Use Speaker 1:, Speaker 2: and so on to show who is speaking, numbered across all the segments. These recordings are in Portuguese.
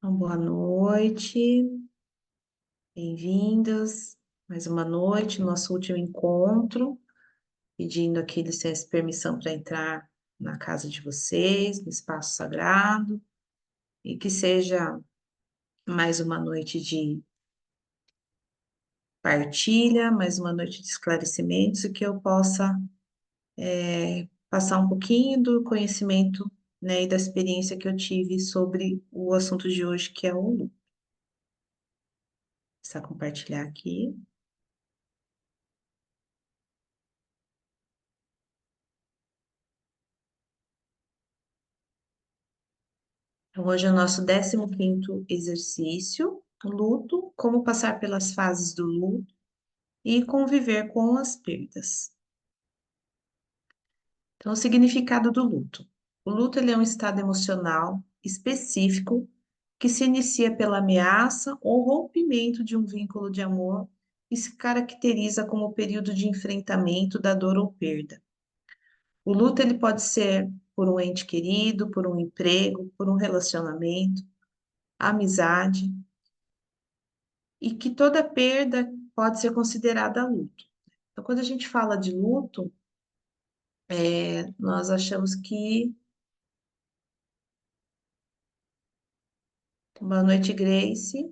Speaker 1: Então, boa noite, bem-vindas. Mais uma noite, nosso último encontro, pedindo aqui licença e permissão para entrar na casa de vocês, no espaço sagrado, e que seja mais uma noite de partilha, mais uma noite de esclarecimentos, e que eu possa passar um pouquinho do conhecimento, né, e da experiência que eu tive sobre o assunto de hoje, que é o luto. Vou compartilhar aqui. Então, hoje é o nosso 15º exercício, luto, como passar pelas fases do luto e conviver com as perdas. Então, o significado do luto. O luto ele é um estado emocional específico que se inicia pela ameaça ou rompimento de um vínculo de amor e se caracteriza como o período de enfrentamento da dor ou perda. O luto ele pode ser por um ente querido, por um emprego, por um relacionamento, amizade, e que toda perda pode ser considerada luto. Então, quando a gente fala de luto, nós achamos que. Boa noite, Grace.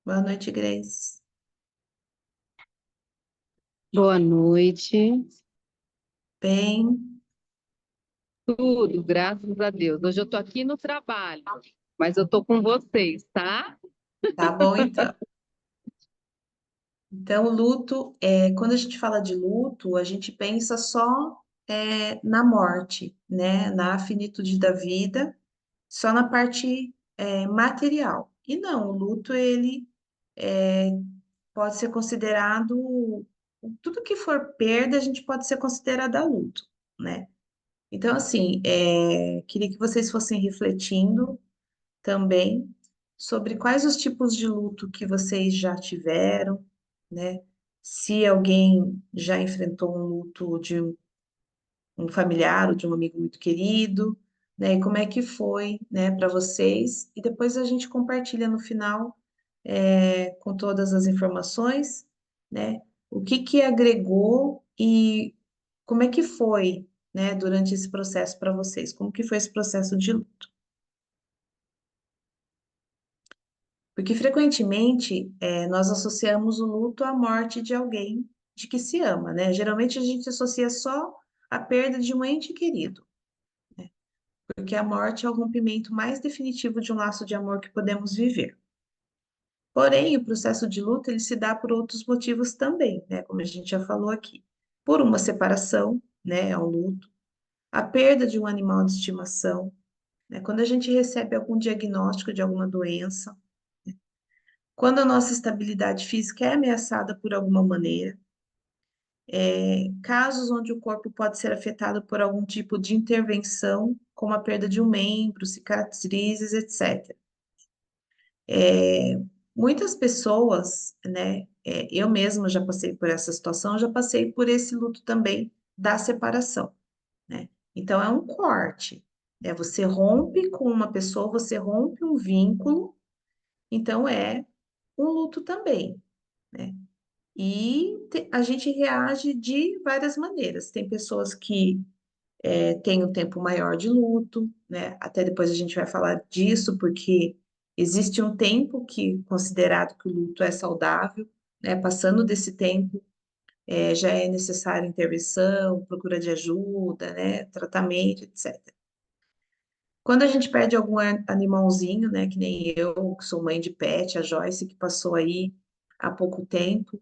Speaker 1: Boa noite, Grace.
Speaker 2: Boa noite.
Speaker 1: Bem,
Speaker 2: Tudo, graças a Deus. Hoje eu tô aqui no trabalho, mas eu tô com vocês, tá?
Speaker 1: tá bom então. Então, o luto, quando a gente fala de luto, a gente pensa só na morte, né? Na finitude da vida, só na parte material. E não, o luto, ele pode ser considerado, tudo que for perda, a gente pode ser considerada luto, né? Então, assim, queria que vocês fossem refletindo também sobre quais os tipos de luto que vocês já tiveram, né? Se alguém já enfrentou um luto de um familiar ou de um amigo muito querido, né? E como é que foi, né, para vocês? E depois a gente compartilha no final, com todas as informações, né? O que que agregou e como é que foi, né, durante esse processo para vocês? Como que foi esse processo de luto? Porque frequentemente nós associamos o luto à morte de alguém de que se ama, né? Geralmente a gente associa só a perda de um ente querido, porque a morte é o rompimento mais definitivo de um laço de amor que podemos viver. Porém, o processo de luto ele se dá por outros motivos também, né? Como a gente já falou aqui. Por uma separação, né? É um luto. A perda de um animal de estimação, né? Quando a gente recebe algum diagnóstico de alguma doença, quando a nossa estabilidade física é ameaçada por alguma maneira, casos onde o corpo pode ser afetado por algum tipo de intervenção, como a perda de um membro, cicatrizes, etc. Muitas pessoas, né, eu mesma já passei por essa situação, já passei por esse luto também da separação, né? Então é um corte, né? Você rompe com uma pessoa, você rompe um vínculo, então é um luto também, né? E a gente reage de várias maneiras. Tem pessoas que têm um tempo maior de luto, né? Até depois a gente vai falar disso, porque existe um tempo que considerado que o luto é saudável, né? Passando desse tempo, já é necessário intervenção, procura de ajuda, né? Tratamento, etc. Quando a gente perde algum animalzinho, né? Que nem eu, que sou mãe de pet, a Joyce, que passou aí há pouco tempo,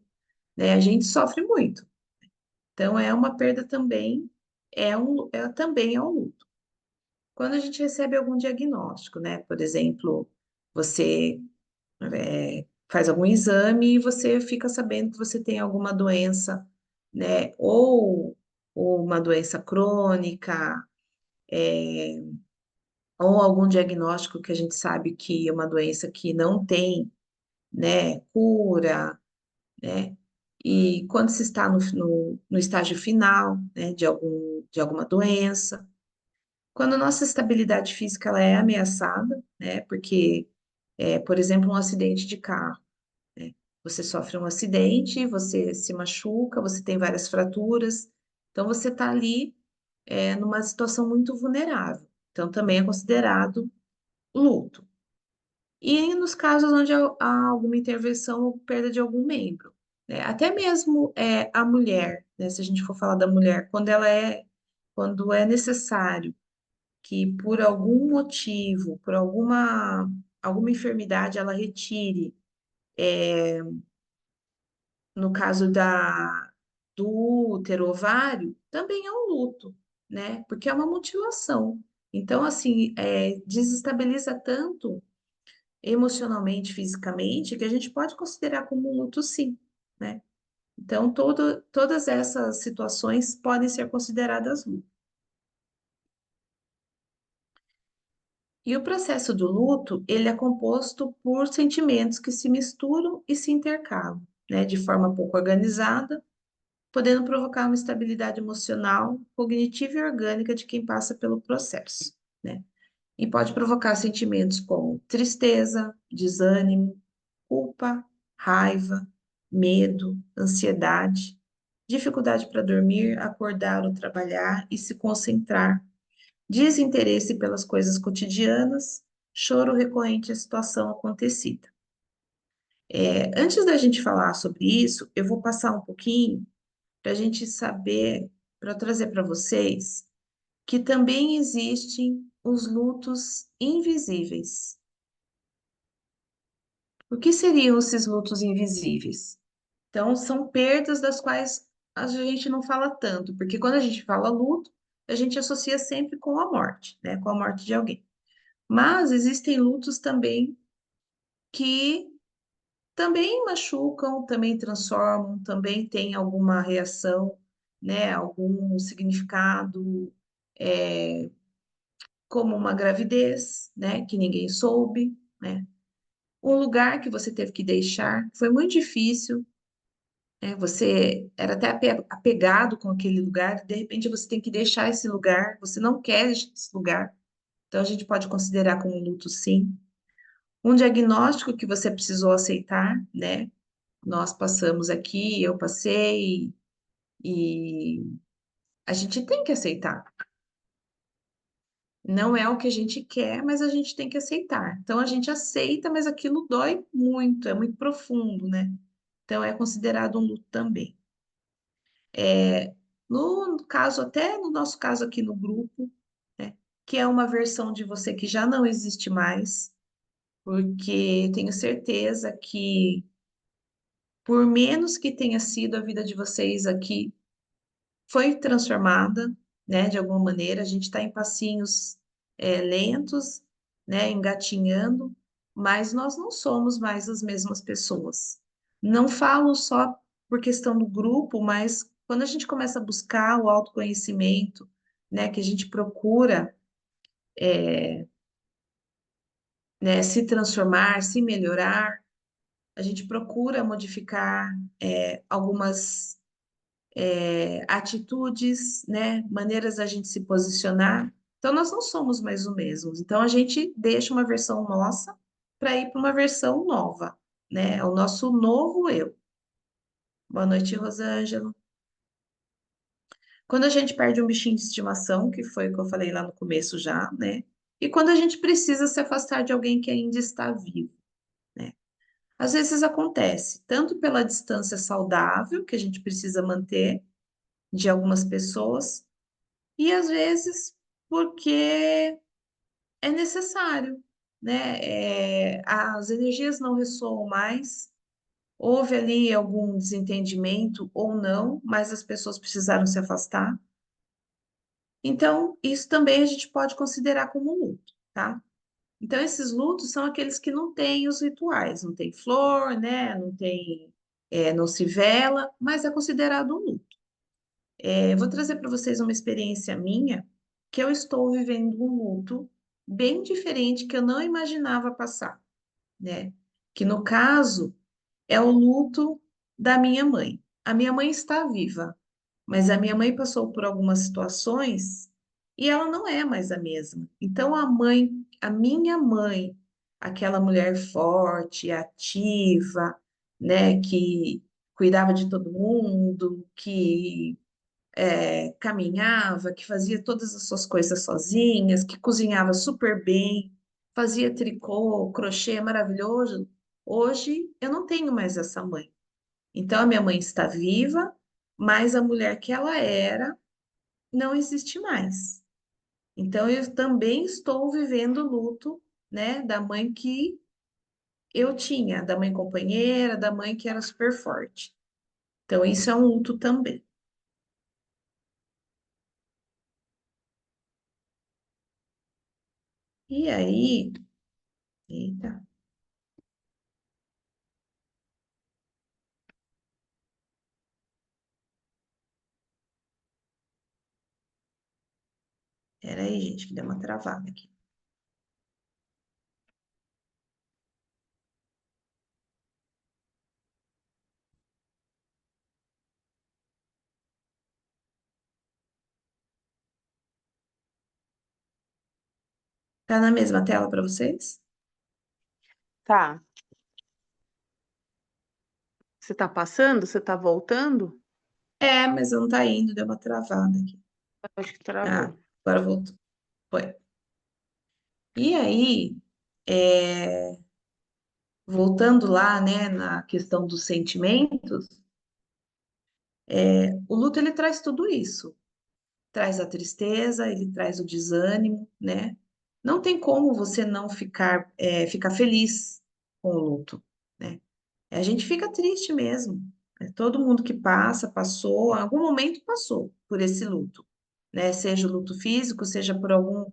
Speaker 1: né? A gente sofre muito. Então, é uma perda também, também é um luto. Quando a gente recebe algum diagnóstico, né? Por exemplo, você faz algum exame e você fica sabendo que você tem alguma doença, né? Ou uma doença crônica, ou algum diagnóstico que a gente sabe que é uma doença que não tem. né? Cura, né? E quando se está no estágio final, né, de alguma doença. Quando a nossa estabilidade física ela é ameaçada, né? Porque, por exemplo, um acidente de carro, né? Você sofre um acidente, você se machuca, você tem várias fraturas, então você está ali, numa situação muito vulnerável. Então, também é considerado luto. E nos casos onde há alguma intervenção ou perda de algum membro, né? Até mesmo a mulher, né? Se a gente for falar da mulher, quando é necessário que por algum motivo, por alguma enfermidade, ela retire, no caso do útero, ovário, também é um luto, né? Porque é uma mutilação. Então, assim, desestabiliza tanto emocionalmente, fisicamente, que a gente pode considerar como um luto, sim, né? Então, todas essas situações podem ser consideradas luto. E o processo do luto, ele é composto por sentimentos que se misturam e se intercalam, né, de forma pouco organizada, podendo provocar uma instabilidade emocional, cognitiva e orgânica de quem passa pelo processo, né? E pode provocar sentimentos como tristeza, desânimo, culpa, raiva, medo, ansiedade, dificuldade para dormir, acordar ou trabalhar e se concentrar, desinteresse pelas coisas cotidianas, choro recorrente à situação acontecida. Antes da gente falar sobre isso, eu vou passar um pouquinho para a gente saber, para trazer para vocês, que também existem os lutos invisíveis. O que seriam esses lutos invisíveis? Então, são perdas das quais a gente não fala tanto, porque quando a gente fala luto, a gente associa sempre com a morte, né? Com a morte de alguém. Mas existem lutos também que também machucam, também transformam, também têm alguma reação, né? Algum significado, é, como uma gravidez, né? Que ninguém soube, né? Um lugar que você teve que deixar, foi muito difícil, né? Você era até apegado com aquele lugar, de repente você tem que deixar esse lugar, você não quer deixar esse lugar, então a gente pode considerar como um luto, sim. Um diagnóstico que você precisou aceitar, né? Nós passamos aqui, eu passei, e a gente tem que aceitar. Não é o que a gente quer, mas a gente tem que aceitar. Então a gente aceita, mas aquilo dói muito, é muito profundo, né? Então é considerado um luto também. No caso, até no nosso caso aqui no grupo, né? Que é uma versão de você que já não existe mais, porque tenho certeza que por menos que tenha sido a vida de vocês aqui, foi transformada, né, de alguma maneira. A gente está em passinhos lentos, né, engatinhando, mas nós não somos mais as mesmas pessoas. Não falo só por questão do grupo, mas quando a gente começa a buscar o autoconhecimento, né, que a gente procura, né, se transformar, se melhorar, a gente procura modificar algumas atitudes, né, maneiras da gente se posicionar. Então, nós não somos mais o mesmo. Então, a gente deixa uma versão nossa para ir para uma versão nova, né? É o nosso novo eu. Boa noite, Rosângela. Quando a gente perde um bichinho de estimação, que foi o que eu falei lá no começo já, né? E quando a gente precisa se afastar de alguém que ainda está vivo, né? Às vezes acontece, tanto pela distância saudável que a gente precisa manter de algumas pessoas, e às vezes porque é necessário, né? As energias não ressoam mais, houve ali algum desentendimento ou não, mas as pessoas precisaram se afastar. Então, isso também a gente pode considerar como um luto, tá? Então, esses lutos são aqueles que não têm os rituais, não tem flor, né? Não tem, não se vela, mas é considerado um luto. Eu vou trazer para vocês uma experiência minha, que eu estou vivendo um luto bem diferente que eu não imaginava passar, né? que no caso é o luto da minha mãe. A minha mãe está viva, mas a minha mãe passou por algumas situações e ela não é mais a mesma. Então a minha mãe, aquela mulher forte, ativa, né, que cuidava de todo mundo, que caminhava, que fazia todas as suas coisas sozinhas, que cozinhava super bem, fazia tricô, crochê maravilhoso. Hoje eu não tenho mais essa mãe. Então a minha mãe está viva, mas a mulher que ela era não existe mais. Então eu também estou vivendo o luto, né, da mãe que eu tinha, da mãe companheira, da mãe que era super forte. Então isso é um luto também. E aí, eita, peraí, gente, que deu uma travada aqui. Tá na mesma tela para vocês?
Speaker 3: Tá. Você tá passando? Você tá voltando?
Speaker 1: É, mas não tá indo, deu uma travada aqui.
Speaker 3: Acho que
Speaker 1: Ah,
Speaker 3: travou.
Speaker 1: agora voltou. Foi. E aí, é, voltando lá, né, na questão dos sentimentos, o luto ele traz tudo isso. Traz a tristeza, ele traz o desânimo, né? Não tem como você não ficar feliz com o luto, né? A gente fica triste mesmo. Todo mundo que passa, passou, em algum momento passou por esse luto, né? Seja o luto físico, seja por algum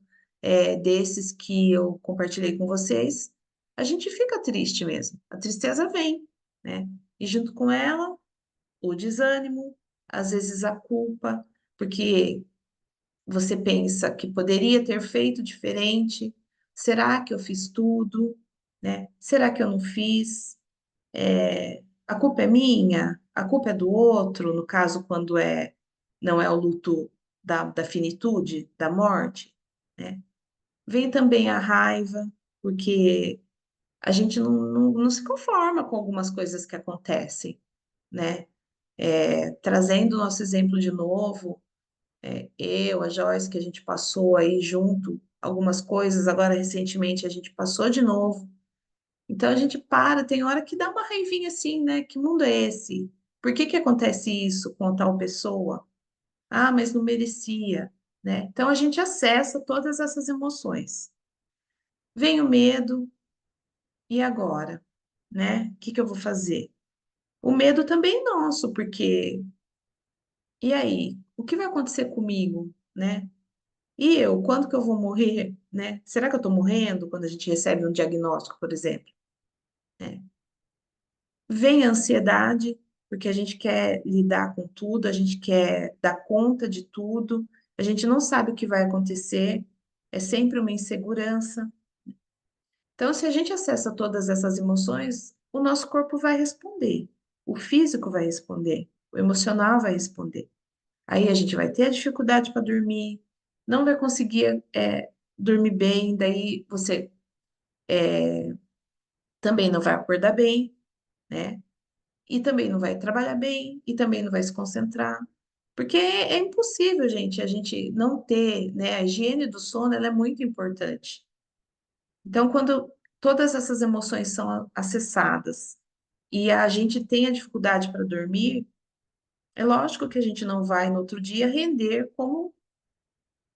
Speaker 1: desses que eu compartilhei com vocês, a gente fica triste mesmo. A tristeza vem, né? E junto com ela, o desânimo, às vezes a culpa, porque você pensa que poderia ter feito diferente. Será que eu fiz tudo, né? Será que eu não fiz? A culpa é minha, a culpa é do outro, no caso, quando não é o luto da finitude, da morte, né? Vem também a raiva, porque a gente não se conforma com algumas coisas que acontecem, né? Trazendo o nosso exemplo de novo, eu, a Joyce, que a gente passou aí junto algumas coisas, agora recentemente a gente passou de novo. Então a gente para, tem hora que dá uma raivinha assim, né? Que mundo é esse? Por que que acontece isso com tal pessoa? Ah, mas não merecia, né? Então a gente acessa todas essas emoções. Vem o medo, e agora, né? O que que eu vou fazer? O medo também é nosso, porque e aí? O que vai acontecer comigo, né? E eu, quando que eu vou morrer, né? Será que eu estou morrendo quando a gente recebe um diagnóstico, por exemplo? Né? Vem a ansiedade, porque a gente quer lidar com tudo, a gente quer dar conta de tudo, a gente não sabe o que vai acontecer, é sempre uma insegurança. Então, se a gente acessa todas essas emoções, o nosso corpo vai responder, o físico vai responder, o emocional vai responder. Aí a gente vai ter dificuldade para dormir, não vai conseguir dormir bem, daí você também não vai acordar bem, né? E também não vai trabalhar bem, e também não vai se concentrar, porque é impossível, gente, a gente não ter, né? A higiene do sono, ela é muito importante. Então, quando todas essas emoções são acessadas e a gente tem a dificuldade para dormir, é lógico que a gente não vai no outro dia render como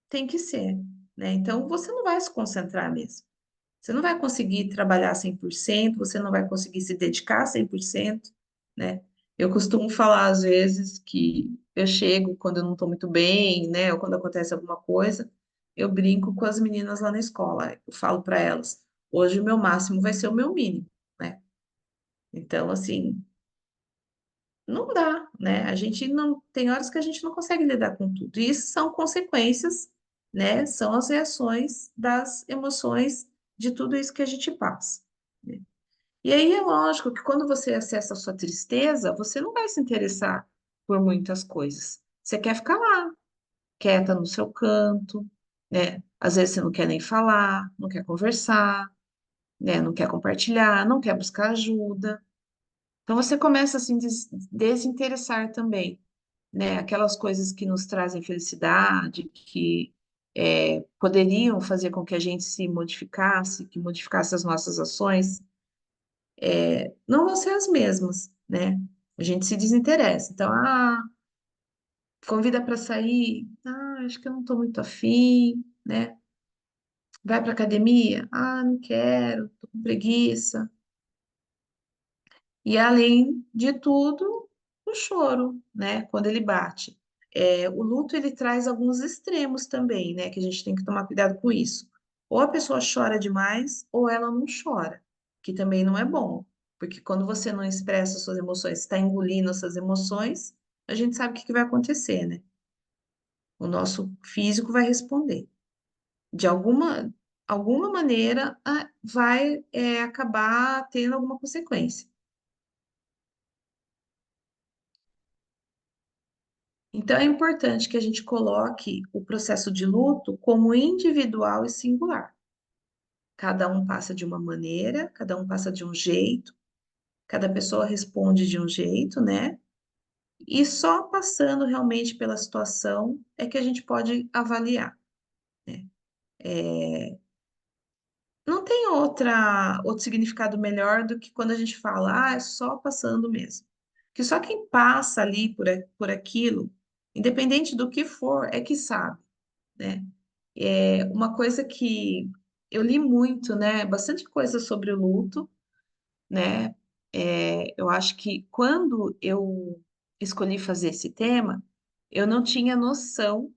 Speaker 1: tem que ser, né? Então, você não vai se concentrar mesmo. Você não vai conseguir trabalhar 100%, você não vai conseguir se dedicar 100%, né? Eu costumo falar às vezes que eu chego quando eu não estou muito bem, né? Ou quando acontece alguma coisa, eu brinco com as meninas lá na escola. Eu falo para elas, hoje o meu máximo vai ser o meu mínimo, né? Então, assim, não dá, né? A gente não tem horas que a gente não consegue lidar com tudo. E isso são consequências, né? São as reações das emoções de tudo isso que a gente passa, né? E aí é lógico que quando você acessa a sua tristeza, você não vai se interessar por muitas coisas. Você quer ficar lá, quieta no seu canto, né? Às vezes você não quer nem falar, não quer conversar, né? Não quer compartilhar, não quer buscar ajuda. Então você começa a se desinteressar também, né? Aquelas coisas que nos trazem felicidade, que poderiam fazer com que a gente se modificasse, que modificasse as nossas ações, não vão ser as mesmas, né? A gente se desinteressa. Então, convida para sair, acho que eu não estou muito afim, né? Vai para academia, não quero, tô com preguiça. E além de tudo, o choro, né? Quando ele bate. O luto ele traz alguns extremos também, né? Que a gente tem que tomar cuidado com isso. Ou a pessoa chora demais, ou ela não chora, que também não é bom, porque quando você não expressa suas emoções, está engolindo essas emoções, a gente sabe o que vai acontecer, né? O nosso físico vai responder. De alguma maneira, vai acabar tendo alguma consequência. Então, é importante que a gente coloque o processo de luto como individual e singular. Cada um passa de uma maneira, cada um passa de um jeito, cada pessoa responde de um jeito, né? E só passando realmente pela situação é que a gente pode avaliar, né? Não tem outro significado melhor do que quando a gente fala, é só passando mesmo. Que só quem passa ali por aquilo, independente do que for, é que sabe, né? Uma coisa que eu li muito, né? Bastante coisa sobre o luto, né? Eu acho que quando eu escolhi fazer esse tema, eu não tinha noção,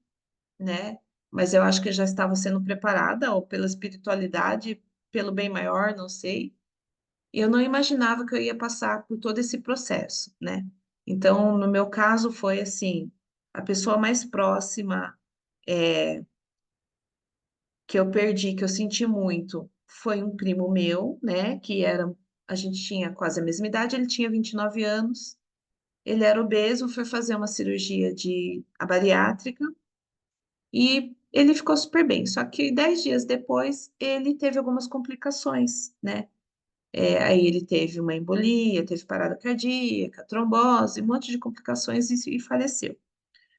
Speaker 1: né? Mas eu acho que eu já estava sendo preparada, ou pela espiritualidade, pelo bem maior, não sei. E eu não imaginava que eu ia passar por todo esse processo, né? Então, no meu caso, foi assim: a pessoa mais próxima que eu perdi, que eu senti muito, foi um primo meu, né? A gente tinha quase a mesma idade, ele tinha 29 anos, ele era obeso, foi fazer uma cirurgia de a bariátrica e ele ficou super bem. Só que 10 dias depois, ele teve algumas complicações, né? Aí ele teve uma embolia, teve parada cardíaca, trombose, um monte de complicações e faleceu.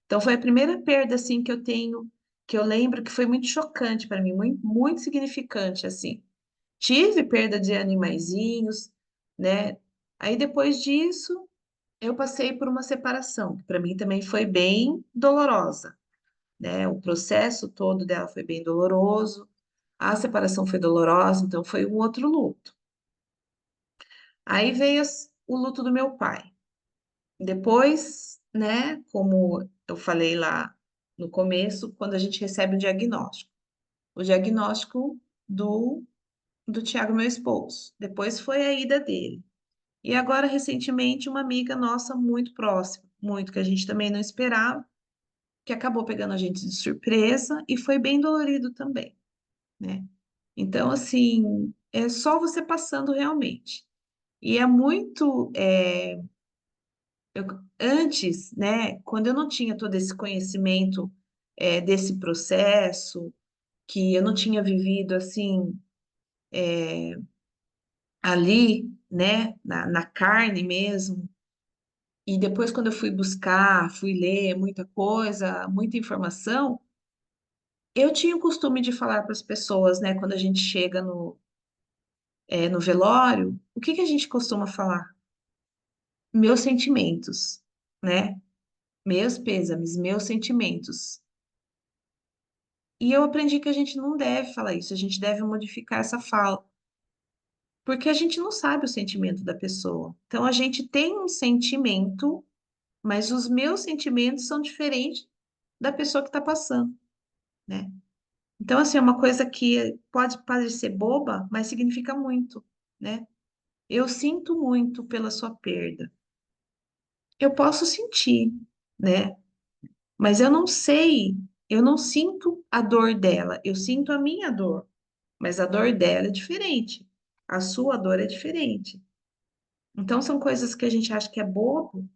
Speaker 1: Então foi a primeira perda assim que eu tenho, que eu lembro que foi muito chocante para mim, muito, muito significante assim. Tive perda de animaizinhos, né? Aí depois disso, eu passei por uma separação, que para mim também foi bem dolorosa, né? O processo todo dela foi bem doloroso. A separação foi dolorosa, então foi um outro luto. Aí veio o luto do meu pai. Depois, né, como eu falei lá no começo, quando a gente recebe o diagnóstico. O diagnóstico do Tiago, meu esposo. Depois foi a ida dele. E agora, recentemente, uma amiga nossa muito próxima, muito que a gente também não esperava, que acabou pegando a gente de surpresa e foi bem dolorido também, né? Então, assim, é só você passando realmente. E é muito. Antes, né, quando eu não tinha todo esse conhecimento desse processo, que eu não tinha vivido assim ali, né, na carne mesmo, e depois quando eu fui buscar, fui ler muita coisa, muita informação, eu tinha o costume de falar para as pessoas, né, quando a gente chega no velório, o que que a gente costuma falar? Meus sentimentos, né? Meus pêsames, meus sentimentos. E eu aprendi que a gente não deve falar isso, a gente deve modificar essa fala, porque a gente não sabe o sentimento da pessoa. Então a gente tem um sentimento, mas os meus sentimentos são diferentes da pessoa que está passando, né? Então, assim, é uma coisa que pode parecer boba, mas significa muito, né? Eu sinto muito pela sua perda. Eu posso sentir, né? Mas eu não sei, eu não sinto a dor dela, eu sinto a minha dor, mas a dor dela é diferente. A sua dor é diferente. Então, são coisas que a gente acha que é bobo,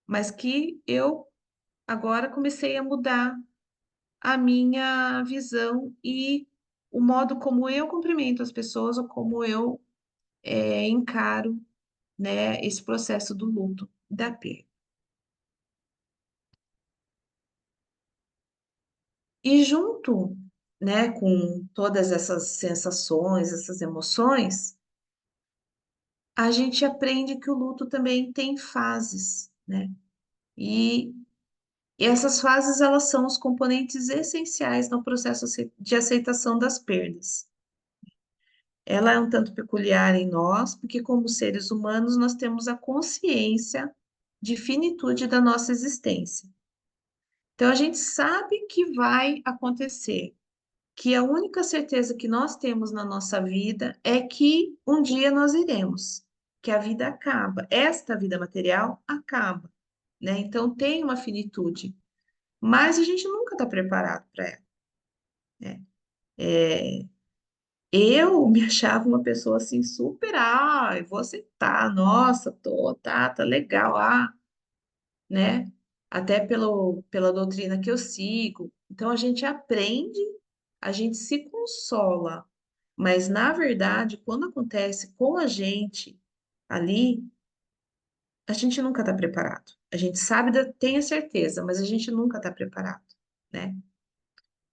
Speaker 1: mas que eu agora comecei a mudar a minha visão e o modo como eu cumprimento as pessoas ou como eu encaro, né, esse processo do luto, da perda. E junto, né, com todas essas sensações, essas emoções, a gente aprende que o luto também tem fases, né? E essas fases, elas são os componentes essenciais no processo de aceitação das perdas. Ela é um tanto peculiar em nós, porque como seres humanos nós temos a consciência de finitude da nossa existência. Então a gente sabe que vai acontecer, que a única certeza que nós temos na nossa vida é que um dia nós iremos, que a vida acaba, esta vida material acaba, né? Então tem uma finitude, mas a gente nunca está preparado para ela, né? Eu me achava uma pessoa assim super, eu vou aceitar, nossa, tá legal, né? Até pela doutrina que eu sigo. Então a gente aprende, a gente se consola, mas na verdade, quando acontece com a gente ali, a gente nunca está preparado. A gente sabe, tem a certeza, mas a gente nunca está preparado, né?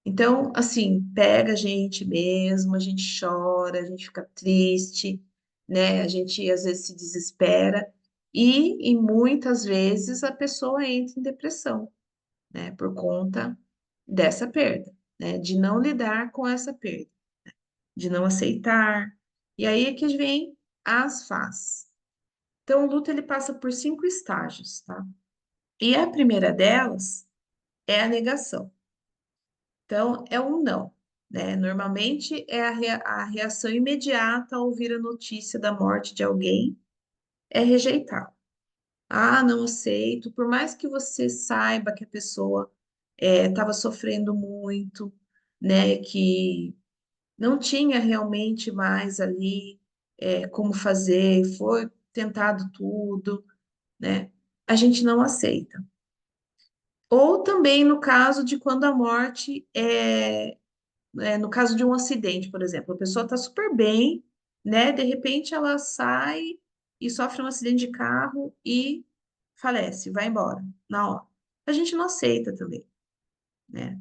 Speaker 1: Então, assim, pega a gente mesmo, a gente chora, a gente fica triste, né? A gente às vezes se desespera e muitas vezes a pessoa entra em depressão, né? Por conta dessa perda, né? De não lidar com essa perda, de não aceitar. E aí é que vem as fases. Então, o luto ele passa por 5 estágios, tá? E a primeira delas é a negação. Então, é um não, né? Normalmente é a reação imediata ao ouvir a notícia da morte de alguém é rejeitar. Não aceito. Por mais que você saiba que a pessoa estava sofrendo muito, né? Que não tinha realmente mais ali como fazer, foi tentado tudo, né? A gente não aceita. Ou também no caso de quando a morte no caso de um acidente, por exemplo, a pessoa está super bem, né? De repente ela sai e sofre um acidente de carro e falece, vai embora na hora. A gente não aceita também, né?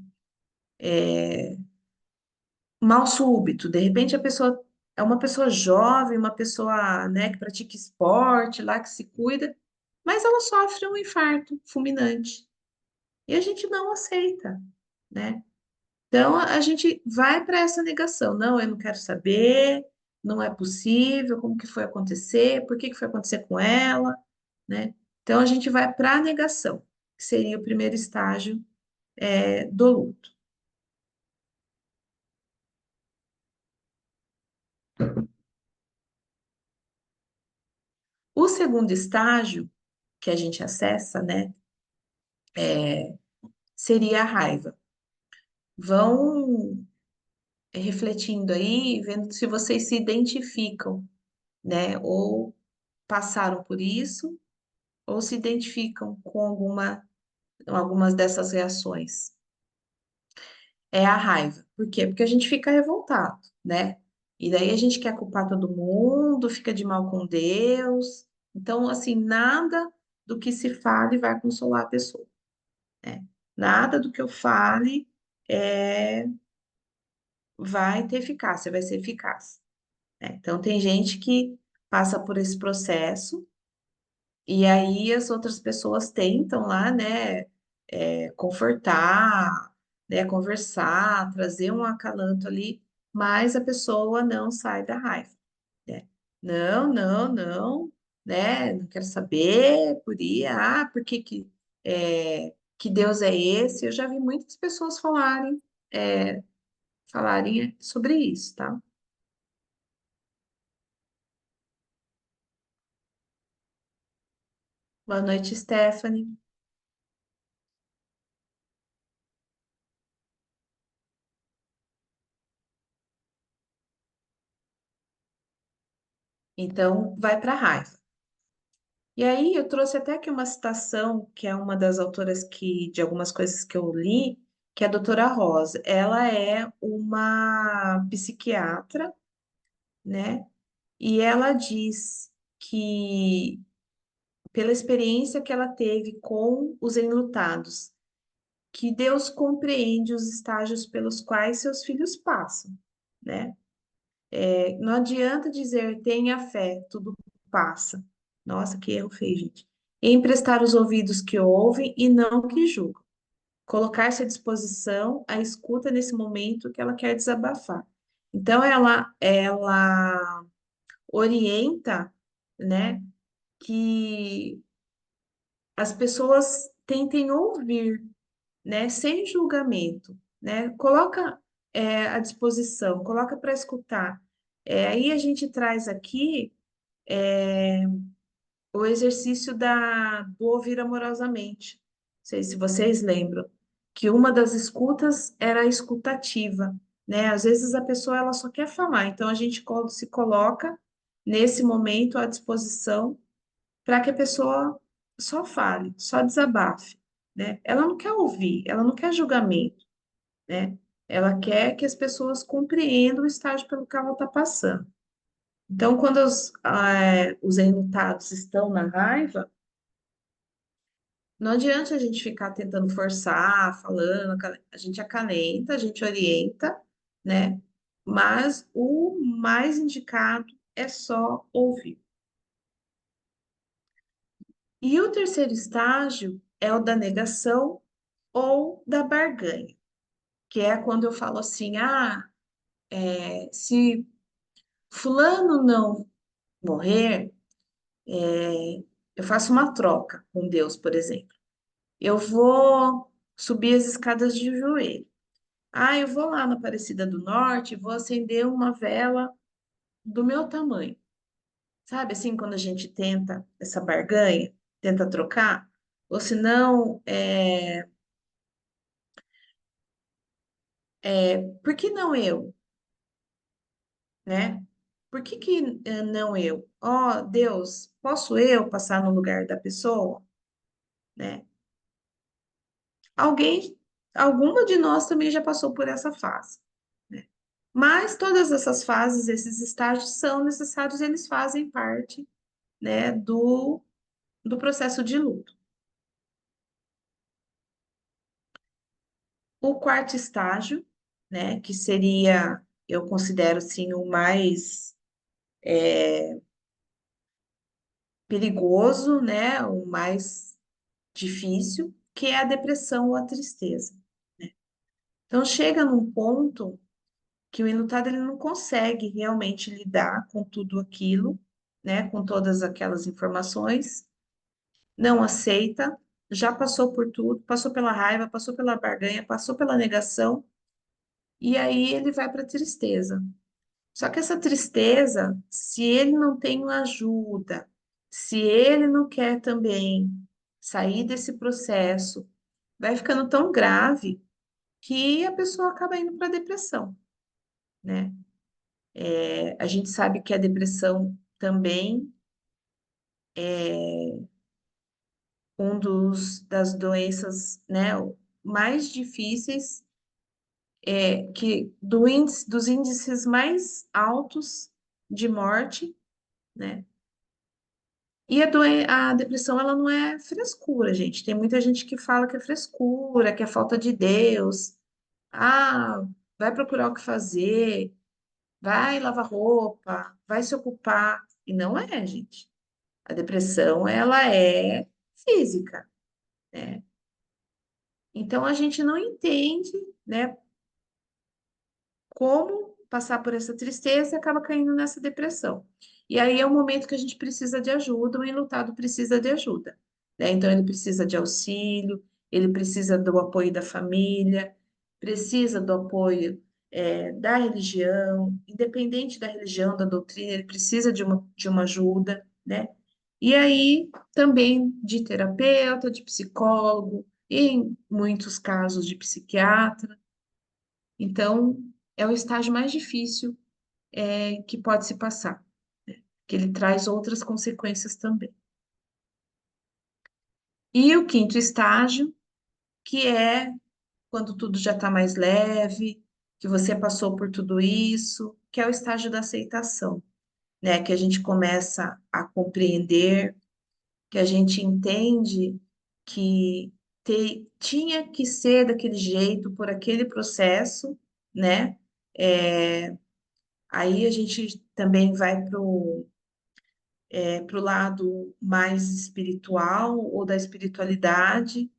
Speaker 1: Mal súbito, de repente a pessoa é uma pessoa jovem, uma pessoa, né, que pratica esporte, lá que se cuida, mas ela sofre um infarto fulminante e a gente não aceita, né? Então a gente vai para essa negação. Não, eu não quero saber, não é possível, como que foi acontecer, por que que foi acontecer com ela, né? Então a gente vai para a negação, que seria o primeiro estágio do luto. O segundo estágio que a gente acessa, né, seria a raiva. Vão refletindo aí, vendo se vocês se identificam, né, ou passaram por isso, ou se identificam com algumas dessas reações. É a raiva. Por quê? Porque a gente fica revoltado, né? E daí a gente quer culpar todo mundo, fica de mal com Deus. Então, assim, nada do que se fale vai consolar a pessoa, né? Nada do que eu fale é, vai ter eficácia, vai ser eficaz, né? Então, tem gente que passa por esse processo. E aí as outras pessoas tentam lá, né, confortar, né, conversar, trazer um acalanto ali, mas a pessoa não sai da raiva, né? Não, não, não, né? Não quero saber, por que que Deus é esse? Eu já vi muitas pessoas é, falarem sobre isso, tá? Boa noite, Stephanie. Então, vai para a raiva. E aí, eu trouxe até aqui uma citação, que é uma das autoras de algumas coisas que eu li, que é a doutora Rosa. Ela é uma psiquiatra, né? E ela diz que, pela experiência que ela teve com os enlutados, que Deus compreende os estágios pelos quais seus filhos passam, né? Não adianta dizer tenha fé, tudo passa. Nossa, que erro feio, gente. Emprestar os ouvidos que ouvem e não que julgam. Colocar-se à disposição, à escuta nesse momento que ela quer desabafar. Então, ela orienta, né, que as pessoas tentem ouvir, né, sem julgamento, né? Coloca à disposição, coloca para escutar. Aí a gente traz aqui o exercício do ouvir amorosamente. Não sei se vocês lembram, que uma das escutas era a escutativa, né? Às vezes a pessoa ela só quer falar, então a gente se coloca nesse momento à disposição para que a pessoa só fale, só desabafe, né? Ela não quer ouvir, ela não quer julgamento, né? Ela quer que as pessoas compreendam o estágio pelo que ela está passando. Então, quando os enlutados estão na raiva, não adianta a gente ficar tentando forçar, falando, a gente acalenta, a gente orienta, né? Mas o mais indicado é só ouvir. E o terceiro estágio é o da negação ou da barganha, que é quando eu falo assim, se fulano não morrer, eu faço uma troca com Deus, por exemplo. Eu vou subir as escadas de joelho. Eu vou lá na Aparecida do Norte e vou acender uma vela do meu tamanho. Sabe assim, quando a gente tenta essa barganha, tenta trocar? Ou se não, por que não eu, né? Por que não eu? Ó, Deus, posso eu passar no lugar da pessoa, né? Alguém, alguma de nós também já passou por essa fase, né? Mas todas essas fases, esses estágios são necessários, eles fazem parte, né, do processo de luto. O quarto estágio, né, que seria, eu considero assim, o mais perigoso, né, o mais difícil, que é a depressão ou a tristeza, né? Então chega num ponto que o enlutado ele não consegue realmente lidar com tudo aquilo, né, com todas aquelas informações, não aceita, já passou por tudo, passou pela raiva, passou pela barganha, passou pela negação, e aí ele vai para a tristeza. Só que essa tristeza, se ele não tem uma ajuda, se ele não quer também sair desse processo, vai ficando tão grave que a pessoa acaba indo para a depressão, né? A gente sabe que a depressão também é das doenças, né, mais difíceis, dos índices mais altos de morte, né? E a depressão, ela não é frescura, gente. Tem muita gente que fala que é frescura, que é falta de Deus. Ah, vai procurar o que fazer, vai lavar roupa, vai se ocupar. E não é, gente. A depressão, ela é física, né? Então, a gente não entende, né, como passar por essa tristeza e acaba caindo nessa depressão. E aí é o momento que a gente precisa de ajuda, o enlutado precisa de ajuda, né? Então ele precisa de auxílio, ele precisa do apoio da família, precisa do apoio da religião, independente da religião, da doutrina, ele precisa de uma ajuda, né? E aí também de terapeuta, de psicólogo, e em muitos casos de psiquiatra. Então, é o estágio mais difícil que pode se passar. que ele traz outras consequências também. E o quinto estágio, que é quando tudo já está mais leve, que você passou por tudo isso, que é o estágio da aceitação, né? Que a gente começa a compreender, que a gente entende que tinha que ser daquele jeito, por aquele processo, né? É, aí a gente também vai pro lado mais espiritual ou da espiritualidade,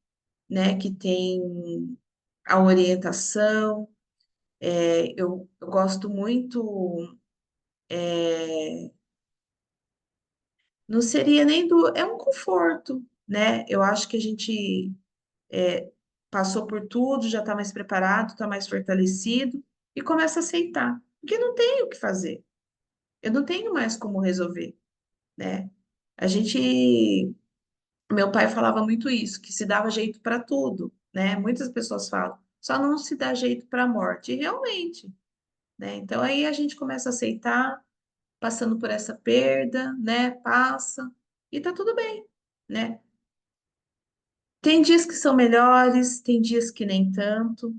Speaker 1: né? Que tem a orientação. Eu gosto muito, não seria nem é um conforto, né? Eu acho que a gente passou por tudo, já está mais preparado, está mais fortalecido e começa a aceitar, porque não tem o que fazer, eu não tenho mais como resolver, né? A gente, meu pai falava muito isso, que se dava jeito para tudo, né? Muitas pessoas falam, só não se dá jeito para a morte, e realmente, né? Então aí a gente começa a aceitar, passando por essa perda, né? Passa e tá tudo bem, né? Tem dias que são melhores, tem dias que nem tanto.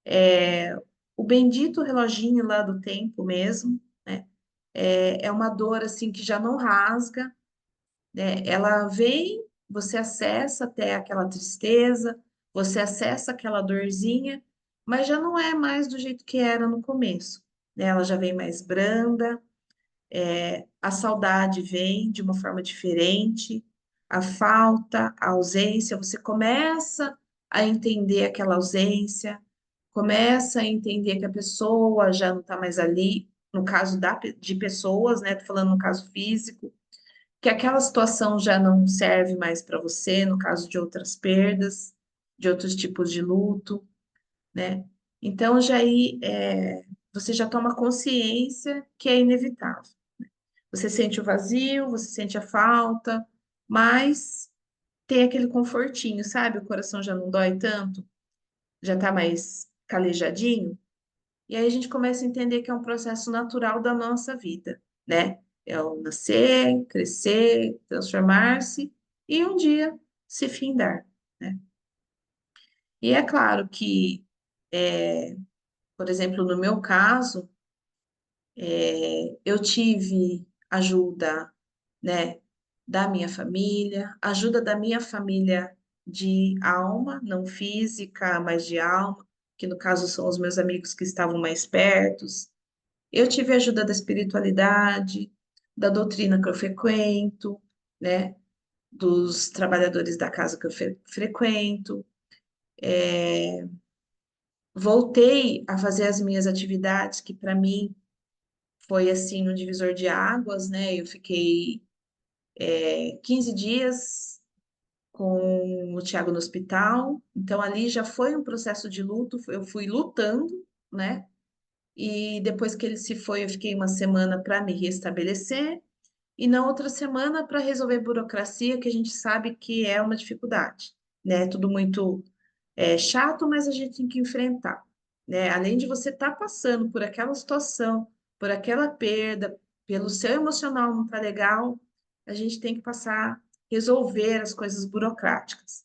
Speaker 1: É, o bendito reloginho lá do tempo mesmo, né? É uma dor assim que já não rasga, né? Ela vem, você acessa até aquela tristeza, você acessa aquela dorzinha, mas já não é mais do jeito que era no começo, né? Ela já vem mais branda. A saudade vem de uma forma diferente, a falta, a ausência, você começa a entender aquela ausência, começa a entender que a pessoa já não está mais ali, no caso de pessoas, né? Tô falando no caso físico, que aquela situação já não serve mais para você, no caso de outras perdas, de outros tipos de luto, né? Então, já aí, você já toma consciência que é inevitável. Você sente o vazio, você sente a falta, mas tem aquele confortinho, sabe? O coração já não dói tanto, já tá mais calejadinho. E aí a gente começa a entender que é um processo natural da nossa vida, né? É o nascer, crescer, transformar-se e um dia se findar, né? E é claro que, por exemplo, no meu caso, eu tive ajuda, né, da minha família, ajuda da minha família de alma, não física, mas de alma, que no caso são os meus amigos que estavam mais pertos. Eu tive ajuda da espiritualidade, da doutrina que eu frequento, né, dos trabalhadores da casa que eu frequento. Voltei a fazer as minhas atividades, que para mim foi assim um divisor de águas, né? Eu fiquei 15 dias com o Tiago no hospital, então ali já foi um processo de luto, eu fui lutando, né? E depois que ele se foi, eu fiquei uma semana para me restabelecer, e na outra semana para resolver burocracia, que a gente sabe que é uma dificuldade, né? Tudo muito chato, mas a gente tem que enfrentar, né? Além de você estar passando por aquela situação, por aquela perda, pelo seu emocional não estar legal, a gente tem que passar, resolver as coisas burocráticas.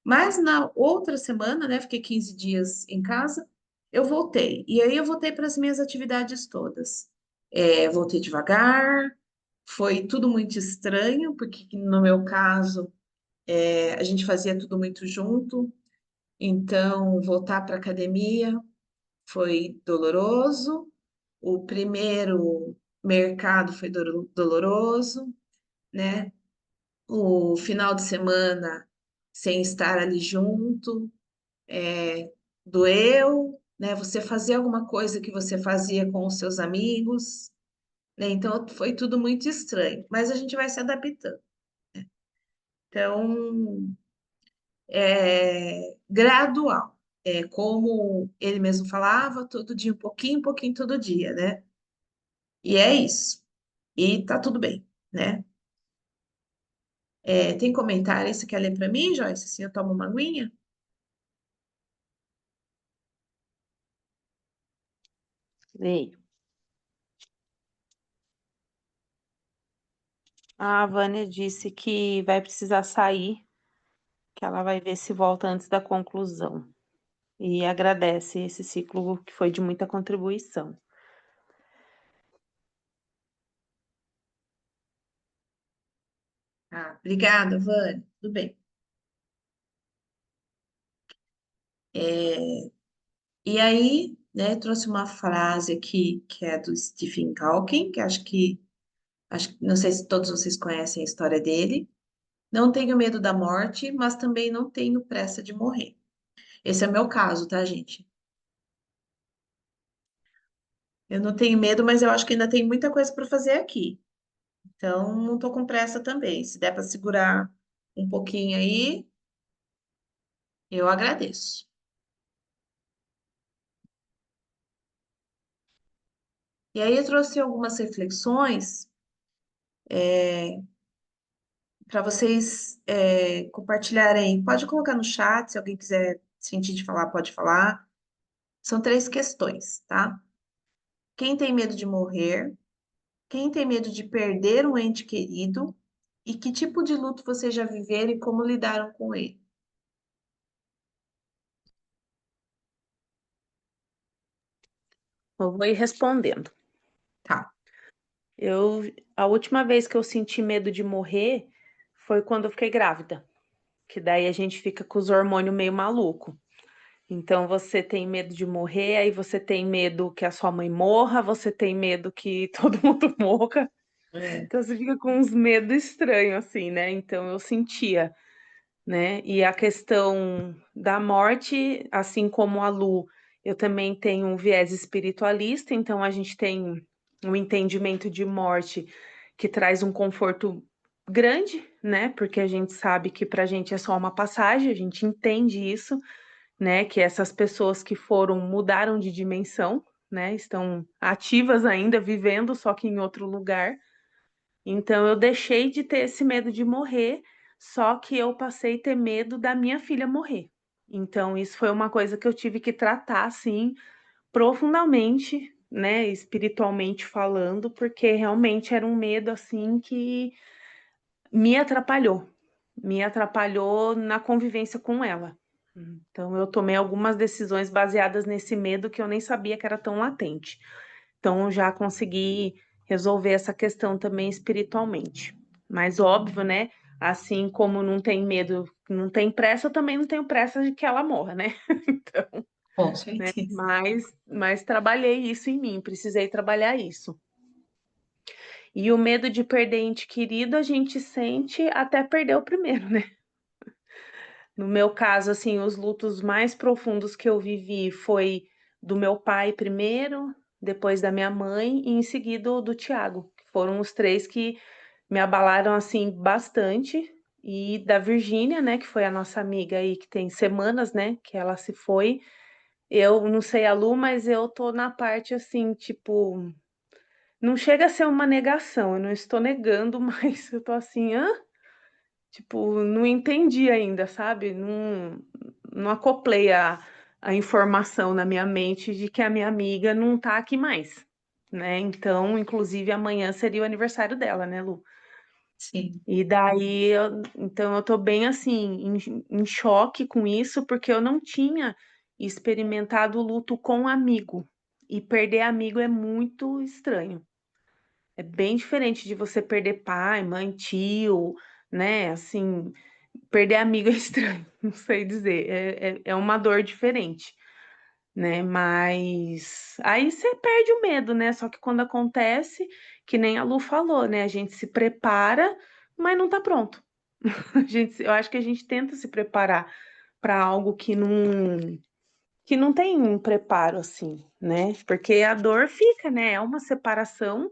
Speaker 1: Mas na outra semana, né, fiquei 15 dias em casa, eu voltei. E aí eu voltei para as minhas atividades todas. Voltei devagar, foi tudo muito estranho, porque no meu caso, a gente fazia tudo muito junto. Então, voltar para a academia foi doloroso. O primeiro mercado foi doloroso, né? O final de semana sem estar ali junto, doeu, né? Você fazer alguma coisa que você fazia com os seus amigos, né? Então foi tudo muito estranho, mas a gente vai se adaptando. Então, gradual. Como ele mesmo falava, todo dia um pouquinho todo dia, né? E é isso. E tá tudo bem, né? Tem comentário aí? Você quer ler para mim, Joyce? Assim eu tomo uma aguinha?
Speaker 3: Leio. A Vânia disse que vai precisar sair, que ela vai ver se volta antes da conclusão. E agradece esse ciclo que foi de muita contribuição.
Speaker 1: Ah, obrigada, Vânia. Tudo bem. E aí, né, trouxe uma frase aqui que é do Stephen Hawking, que não sei se todos vocês conhecem a história dele. Não tenho medo da morte, mas também não tenho pressa de morrer. Esse é o meu caso, tá, gente? Eu não tenho medo, mas eu acho que ainda tem muita coisa para fazer aqui. Então, não tô com pressa também. Se der para segurar um pouquinho aí, eu agradeço. E aí, eu trouxe algumas reflexões para vocês compartilharem. Pode colocar no chat, se alguém quiser sentir de falar, pode falar. São três questões, tá? Quem tem medo de morrer? Quem tem medo de perder um ente querido? E que tipo de luto vocês já viveram e como lidaram com ele?
Speaker 3: Eu vou ir respondendo.
Speaker 1: Tá.
Speaker 3: Eu, a última vez que eu senti medo de morrer foi quando eu fiquei grávida, que daí a gente fica com os hormônios meio maluco. Então você tem medo de morrer, aí você tem medo que a sua mãe morra, você tem medo que todo mundo morra.
Speaker 1: É.
Speaker 3: Então você fica com uns medos estranhos assim, né? Então eu sentia, né? E a questão da morte, assim como a Lu, eu também tenho um viés espiritualista, então a gente tem um entendimento de morte que traz um conforto grande, né? Porque a gente sabe que pra gente é só uma passagem, a gente entende isso, né? Que essas pessoas que foram mudaram de dimensão, né? Estão ativas ainda, vivendo, só que em outro lugar. Então eu deixei de ter esse medo de morrer, só que eu passei a ter medo da minha filha morrer. Então isso foi uma coisa que eu tive que tratar assim profundamente, né, espiritualmente falando, porque realmente era um medo assim que me atrapalhou, me atrapalhou na convivência com ela. Então eu tomei algumas decisões baseadas nesse medo que eu nem sabia que era tão latente. Então, eu já consegui resolver essa questão também espiritualmente. Mas óbvio, né? Assim como não tem medo, não tem pressa, eu também não tenho pressa de que ela morra, né? Então,
Speaker 1: Com
Speaker 3: né?
Speaker 1: certeza.
Speaker 3: Mas trabalhei isso em mim, precisei trabalhar isso. E o medo de perder ente querido, a gente sente até perder o primeiro, né? No meu caso, assim, os lutos mais profundos que eu vivi foi do meu pai primeiro, depois da minha mãe e em seguida o do Tiago, que foram os três que me abalaram assim bastante. E da Virgínia, né, que foi a nossa amiga aí que tem semanas, né, que ela se foi. Eu não sei a Lu, mas eu tô na parte assim, tipo, não chega a ser uma negação, eu não estou negando, mas eu tô assim, hã? Tipo, não entendi ainda, sabe? Não acoplei a informação na minha mente de que a minha amiga não tá aqui mais, né? Então, inclusive, amanhã seria o aniversário dela, né, Lu?
Speaker 1: Sim.
Speaker 3: E daí, então eu tô bem assim, em choque com isso, porque eu não tinha experimentado o luto com amigo. E perder amigo é muito estranho. É bem diferente de você perder pai, mãe, tio, né? Assim, perder amigo é estranho, não sei dizer. É uma dor diferente, né? Mas aí você perde o medo, né? Só que quando acontece, que nem a Lu falou, né? A gente se prepara, mas não tá pronto. Eu acho que a gente tenta se preparar para algo que não tem um preparo assim, né? Porque a dor fica, né? É uma separação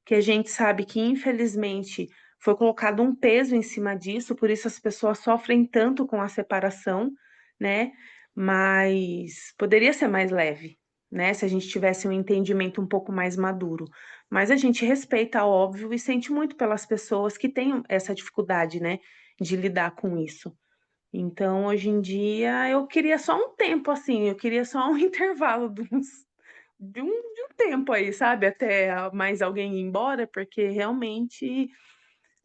Speaker 3: que a gente sabe que, infelizmente, foi colocado um peso em cima disso, por isso as pessoas sofrem tanto com a separação, né? Mas poderia ser mais leve, né? Se a gente tivesse um entendimento um pouco mais maduro. Mas a gente respeita, óbvio, e sente muito pelas pessoas que têm essa dificuldade, né? De lidar com isso. Então, hoje em dia, eu queria só um tempo, assim, eu queria só um intervalo de um tempo aí, sabe? Até mais alguém ir embora, porque realmente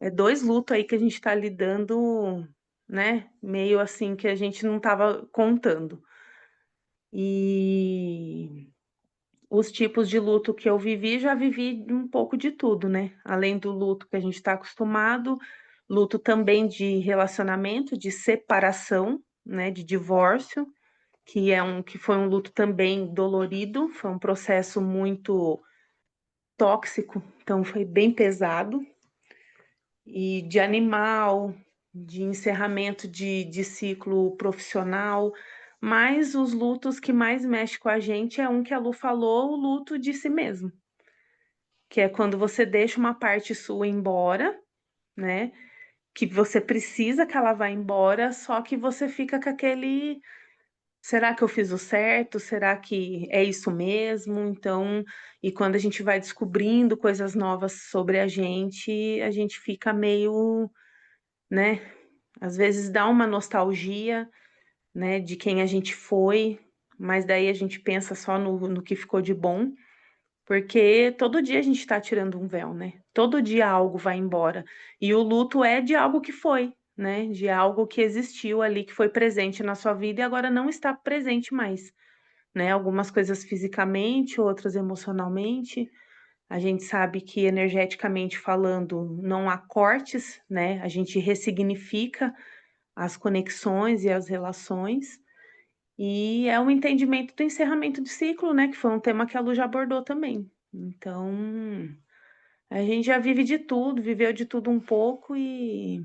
Speaker 3: É dois lutos aí que a gente está lidando, né? Meio assim que a gente não estava contando. E os tipos de luto que eu vivi, já vivi um pouco de tudo, né? Além do luto que a gente está acostumado, luto também de relacionamento, de separação, né? De divórcio, que foi um luto também dolorido, foi um processo muito tóxico, então foi bem pesado, e de animal, de encerramento de ciclo profissional, mas os lutos que mais mexe com a gente é um que a Lu falou, o luto de si mesmo, que é quando você deixa uma parte sua embora, né? Que você precisa que ela vá embora, só que você fica com aquele: será que eu fiz o certo? Será que é isso mesmo? Então, e quando a gente vai descobrindo coisas novas sobre a gente fica meio, né? Às vezes dá uma nostalgia, né, de quem a gente foi, mas daí a gente pensa só no que ficou de bom, porque todo dia a gente está tirando um véu, né? Todo dia algo vai embora. E o luto é de algo que foi, né? De algo que existiu ali, que foi presente na sua vida e agora não está presente mais, né? Algumas coisas fisicamente, outras emocionalmente. A gente sabe que energeticamente falando, não há cortes, né? A gente ressignifica as conexões e as relações. E é um entendimento do encerramento de ciclo, né? Que foi um tema que a Lu já abordou também. Então, a gente já vive de tudo, viveu de tudo um pouco e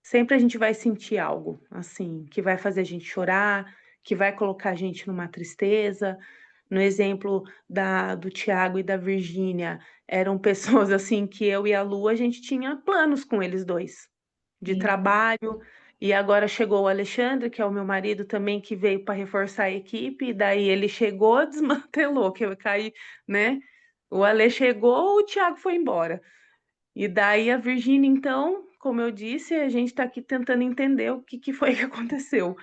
Speaker 3: sempre a gente vai sentir algo, assim, que vai fazer a gente chorar, que vai colocar a gente numa tristeza. No exemplo do Tiago e da Virgínia, eram pessoas assim que eu e a Lu, a gente tinha planos com eles dois, de
Speaker 1: Sim.
Speaker 3: trabalho, e agora chegou o Alexandre, que é o meu marido também, que veio para reforçar a equipe, e daí ele chegou, desmantelou, que eu caí, né? O Ale chegou, o Tiago foi embora. E daí a Virgínia, então, como eu disse, a gente está aqui tentando entender o que, que foi que aconteceu.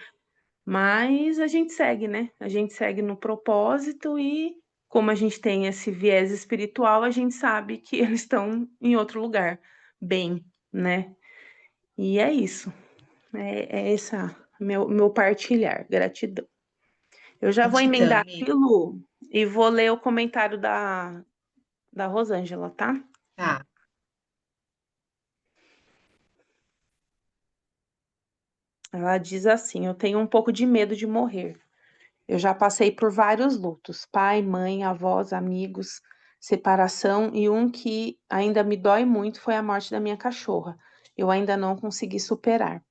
Speaker 3: Mas a gente segue, né? A gente segue no propósito e, como a gente tem esse viés espiritual, a gente sabe que eles estão em outro lugar, bem, né? E é isso. É esse meu partilhar. Gratidão. Eu já vou
Speaker 1: Gratidão,
Speaker 3: emendar
Speaker 1: amiga.
Speaker 3: aqui, Lu, e vou ler o comentário da Rosângela, tá?
Speaker 1: Tá.
Speaker 3: Ela diz assim: eu tenho um pouco de medo de morrer. Eu já passei por vários lutos: pai, mãe, avós, amigos, separação, e um que ainda me dói muito foi a morte da minha cachorra. Eu ainda não consegui superar.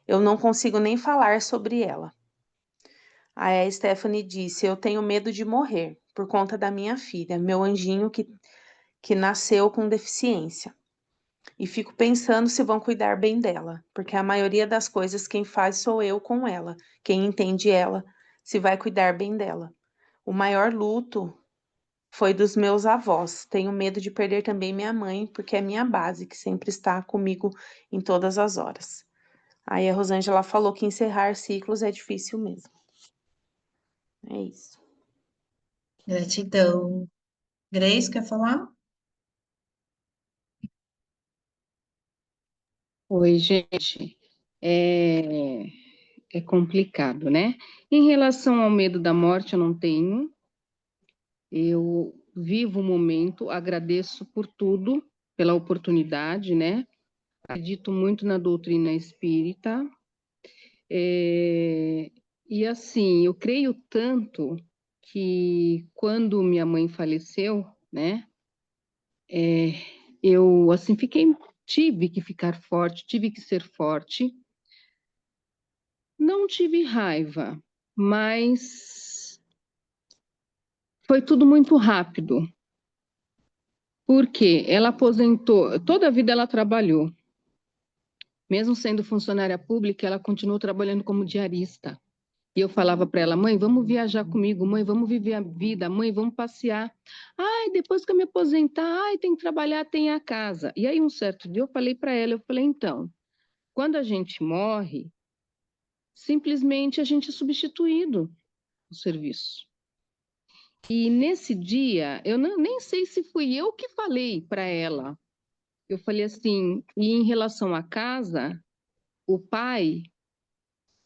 Speaker 3: Eu não consigo nem falar sobre ela. Aí a Stephanie disse: eu tenho medo de morrer por conta da minha filha, meu anjinho que nasceu com deficiência. E fico pensando se vão cuidar bem dela, porque a maioria das coisas quem faz sou eu com ela, quem entende ela, se vai cuidar bem dela. O maior luto foi dos meus avós. Tenho medo de perder também minha mãe, porque é minha base, que sempre está comigo em todas as horas. Aí a Rosângela falou que encerrar ciclos é difícil mesmo. É isso.
Speaker 1: Gratidão. Grace, quer falar?
Speaker 2: Oi, gente. É, é complicado, né? Em relação ao medo da morte, eu não tenho. Eu vivo o momento, agradeço por tudo, pela oportunidade, né? Acredito muito na doutrina espírita. É, e assim, eu creio tanto que quando minha mãe faleceu, né? Eu assim tive que ficar forte, tive que ser forte. Não tive raiva, mas foi tudo muito rápido. Porque ela aposentou, toda a vida ela trabalhou. Mesmo sendo funcionária pública, ela continuou trabalhando como diarista. E eu falava para ela: mãe, vamos viajar comigo, mãe, vamos viver a vida, mãe, vamos passear. Ai, depois que eu me aposentar, ai, tem que trabalhar, tem a casa. E aí um certo dia eu falei para ela, eu falei: então, quando a gente morre, simplesmente a gente é substituído no serviço. E nesse dia, eu nem sei se fui eu que falei para ela, Eu falei assim, e em relação à casa, o pai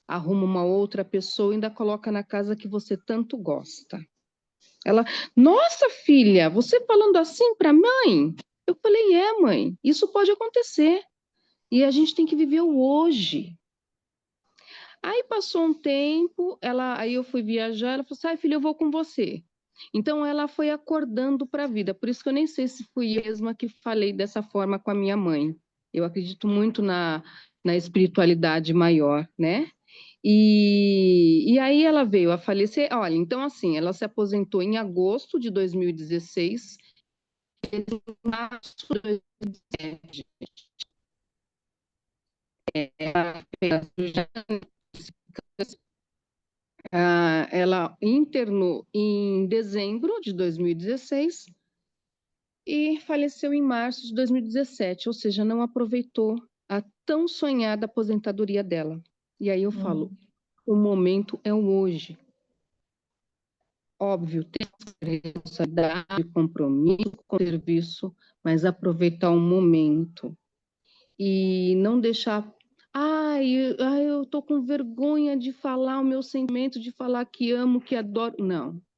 Speaker 2: arruma uma outra pessoa e ainda coloca na casa que você tanto gosta. Ela, nossa filha, você falando assim para mãe? Eu falei, mãe, isso pode acontecer. E a gente tem que viver o hoje. Aí passou um tempo, aí eu fui viajar, ela falou assim, ai filha, eu vou com você. Então ela foi acordando para a vida, por isso que eu nem sei se fui eu mesma que falei dessa forma com a minha mãe. Eu acredito muito na espiritualidade maior, né? E aí ela veio a falecer, olha, então assim, ela se aposentou em agosto de 2016, em março de 2017, ela ela internou em dezembro de 2016 e faleceu em março de 2017, ou seja, não aproveitou a tão sonhada aposentadoria dela. E aí eu falo, o momento é o hoje. Óbvio, tem responsabilidade, compromisso com o serviço, mas aproveitar o momento e não deixar. Eu tô com vergonha de falar o meu sentimento, de falar que amo, que adoro.